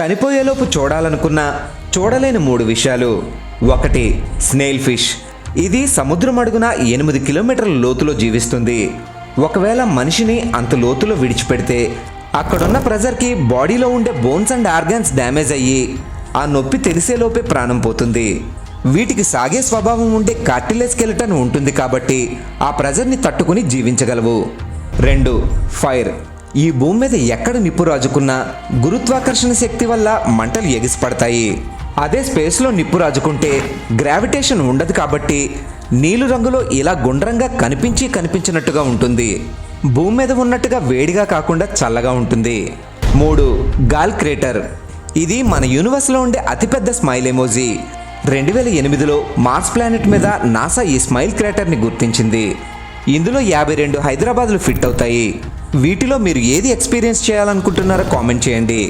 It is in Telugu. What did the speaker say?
చనిపోయేలోపు చూడలేని 3 విషయాలు. 1. Snail fish. ఇది సముద్రం అడుగున 8 కిలోమీటర్ల లోతులో జీవిస్తుంది. ఒకవేళ మనిషిని అంత లోతులో విడిచిపెడితే అక్కడున్న ప్రెజర్కి బాడీలో ఉండే బోన్స్ అండ్ ఆర్గాన్స్ డ్యామేజ్ అయ్యి ఆ నొప్పి తెలిసేలోపే ప్రాణం పోతుంది. వీటికి సాగే స్వభావం ఉండే కార్టిలేజ్ స్కెలిటన్ ఉంటుంది కాబట్టి ఆ ప్రెజర్ని తట్టుకుని జీవించగలవు. 2. ఫైర్. ఈ భూమి మీద ఎక్కడ నిప్పు రాజుకున్నా గురుత్వాకర్షణ శక్తి వల్ల మంటలు ఎగిసిపడతాయి. అదే స్పేస్లో నిప్పు రాజుకుంటే గ్రావిటేషన్ ఉండదు కాబట్టి నీలి రంగులో ఇలా గుండ్రంగా కనిపించినట్టుగా ఉంటుంది. భూమి మీద ఉన్నట్టుగా వేడిగా కాకుండా చల్లగా ఉంటుంది. 3. Gale crater. ఇది మన యూనివర్స్లో ఉండే అతిపెద్ద స్మైల్ ఎమోజీ. 2008లో మార్స్ ప్లానెట్ మీద నాసా ఈ స్మైల్ క్రేటర్ని గుర్తించింది. ఇందులో 52 హైదరాబాద్లు ఫిట్ అవుతాయి. వీటిలో మీరు ఏది ఎక్స్పీరియన్స్ చేయాలనుకుంటున్నారో కామెంట్ చేయండి.